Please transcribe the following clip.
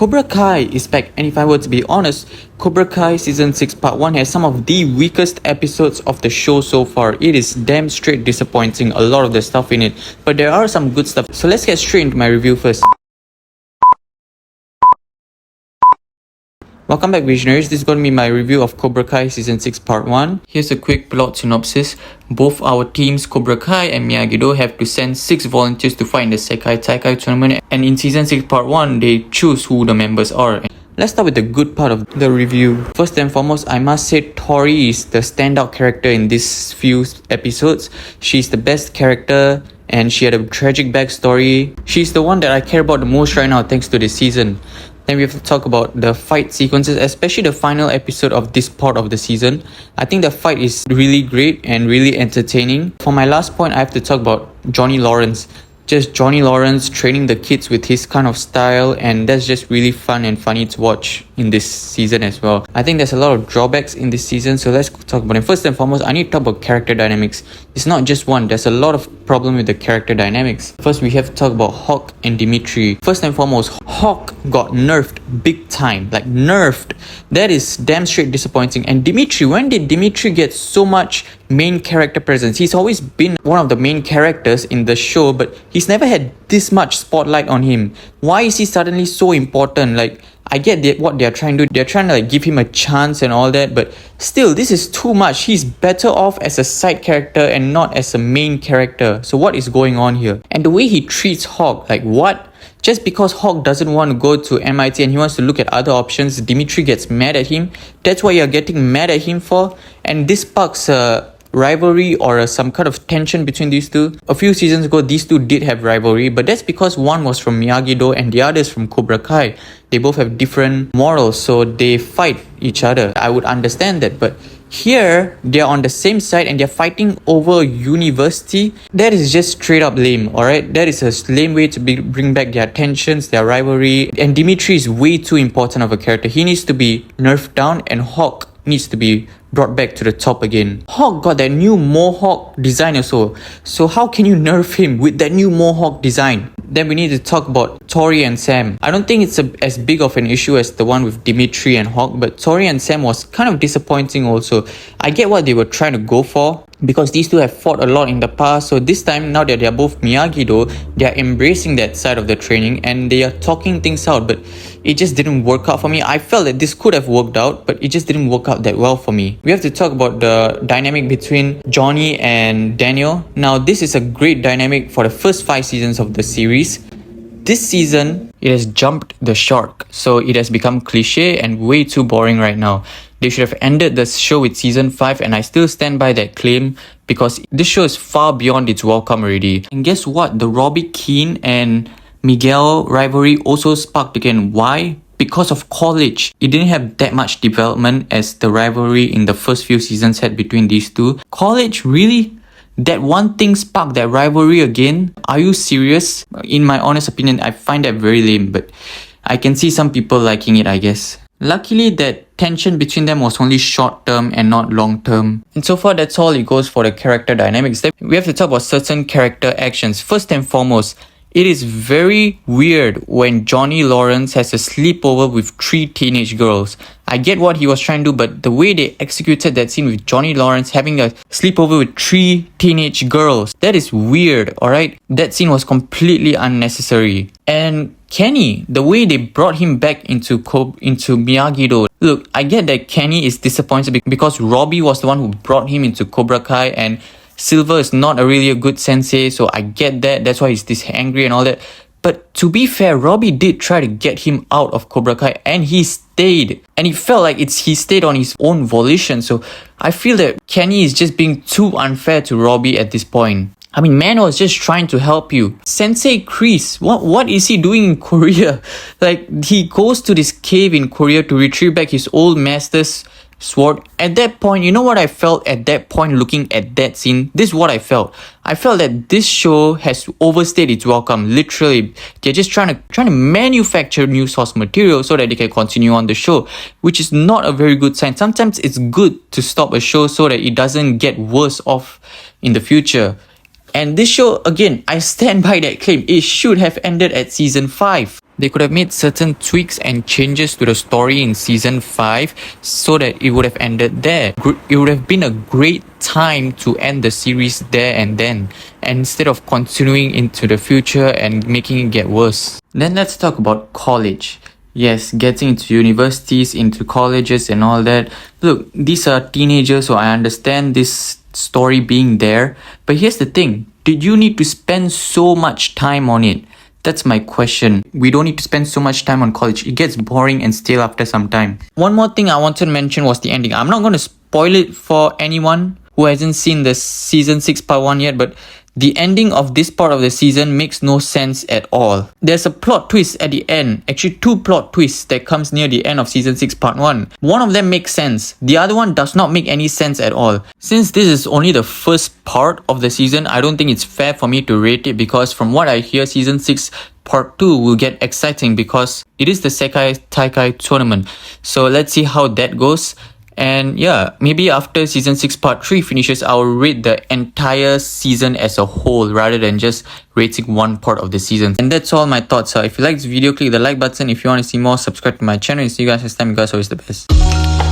Cobra Kai is back, and if I were to be honest, Cobra Kai Season 6 Part 1 has some of the weakest episodes of the show so far. It is damn straight disappointing, a lot of the stuff in it, but there are some good stuff. So let's get straight into my review first. Welcome back, Visionaries. This is going to be my review of Cobra Kai Season 6 Part 1. Here's a quick plot synopsis. Both our teams, Cobra Kai and Miyagi-Do, have to send 6 volunteers to fight in the Sekai Taikai tournament, and in Season 6 Part 1, they choose who the members are. Let's start with the good part of the review. First and foremost, I must say Tori is the standout character in these few episodes. She's the best character and she had a tragic backstory. She's the one that I care about the most right now thanks to this season. Then we have to talk about the fight sequences, especially the final episode of this part of the season. I think the fight is really great and really entertaining. For my last point, I have to talk about Johnny Lawrence. Just Johnny Lawrence training the kids with his kind of style, and that's just really fun and funny to watch in this season as well. I think there's a lot of drawbacks in this season, so let's talk about them. First and foremost, I need to talk about character dynamics. It's not just one, there's a lot of problem with the character dynamics. First, we have to talk about Hawk and Dimitri. First and foremost, Hawk got nerfed big time, like nerfed. That is damn straight disappointing. And Dimitri, when did Dimitri get so much main character presence? He's always been one of the main characters in the show, but he's never had this much spotlight on him. Why is he suddenly so important? Like, I get what they're trying to do. They're trying to like give him a chance and all that, but still, this is too much. He's better off as a side character and not as a main character. So what is going on here? And the way he treats Hawk, like what? Just because Hawk doesn't want to go to MIT and he wants to look at other options, Dimitri gets mad at him. That's what you're getting mad at him for. And this sparks a rivalry or some kind of tension between these two. A few seasons ago, these two did have rivalry, but that's because one was from Miyagi-Do and the other is from Cobra Kai. They both have different morals, so they fight each other. I would understand that, but here, they're on the same side and they're fighting over university. That is just straight up lame, alright? That is a lame way to bring back their tensions, their rivalry. And Dimitri is way too important of a character. He needs to be nerfed down and Hawk needs to be brought back to the top again. Hawk got that new Mohawk design also. So how can you nerf him with that new Mohawk design? Then we need to talk about Tori and Sam. I don't think it's as big of an issue as the one with Dimitri and Hawk, but Tori and Sam was kind of disappointing also. I get what they were trying to go for, because these two have fought a lot in the past. So this time, now that they're both Miyagi-Do, they're embracing that side of the training and they are talking things out, but it just didn't work out for me. I felt that this could have worked out, but it just didn't work out that well for me. We have to talk about the dynamic between Johnny and Daniel. Now, this is a great dynamic for the first 5 seasons of the series. This season, it has jumped the shark, so it has become cliche and way too boring right now. They should have ended the show with season 5, and I still stand by that claim because this show is far beyond its welcome already. And guess what? The Robbie Keane and Miguel rivalry also sparked again. Why? Because of college. It didn't have that much development as the rivalry in the first few seasons had between these two. College, really? That one thing sparked that rivalry again? Are you serious? In my honest opinion, I find that very lame, but I can see some people liking it, I guess. Luckily, that tension between them was only short term and not long term. And so far, that's all it goes for the character dynamics. Then we have to talk about certain character actions. First and foremost, it is very weird when Johnny Lawrence has a sleepover with 3 teenage girls. I get what he was trying to do, but the way they executed that scene with Johnny Lawrence having a sleepover with 3 teenage girls, that is weird, alright? That scene was completely unnecessary. And Kenny, the way they brought him back into Miyagi-Do. Look, I get that Kenny is disappointed because Robbie was the one who brought him into Cobra Kai, and Silver is not really a good sensei, so I get that. That's why he's this angry and all that. But to be fair, Robbie did try to get him out of Cobra Kai and he stayed. And it felt like he stayed on his own volition. So I feel that Kenny is just being too unfair to Robbie at this point. I mean, man was just trying to help you. Sensei Chris, what is he doing in Korea? Like, he goes to this cave in Korea to retrieve back his old master's sword. At that point, you know what I felt at that point looking at that scene? This is what I felt. I felt that this show has overstayed its welcome. Literally, they're just trying to manufacture new source material so that they can continue on the show, which is not a very good sign. Sometimes it's good to stop a show so that it doesn't get worse off in the future. And this show, again, I stand by that claim. It should have ended at season 5. They could have made certain tweaks and changes to the story in season 5 so that it would have ended there. It would have been a great time to end the series there and then, and instead of continuing into the future and making it get worse. Then let's talk about college. Yes, getting into universities, into colleges and all that. Look, these are teenagers, so I understand this story being there. But here's the thing. Did you need to spend so much time on it? That's my question. We don't need to spend so much time on college. It gets boring and stale after some time. One more thing I wanted to mention was the ending. I'm not going to spoil it for anyone who hasn't seen the season 6 part 1 yet, but the ending of this part of the season makes no sense at all. There's a plot twist at the end, actually 2 plot twists that comes near the end of season 6 part 1. One of them makes sense, the other one does not make any sense at all. Since this is only the first part of the season, I don't think it's fair for me to rate it, because from what I hear, season 6 part 2 will get exciting because it is the Sekai Taikai tournament. So let's see how that goes. And yeah, maybe after season 6 part 3 finishes, I'll rate the entire season as a whole rather than just rating one part of the season. And that's all my thoughts are. If you like this video, click the like button. If you want to see more, subscribe to my channel. And see you guys next time. You guys are always the best.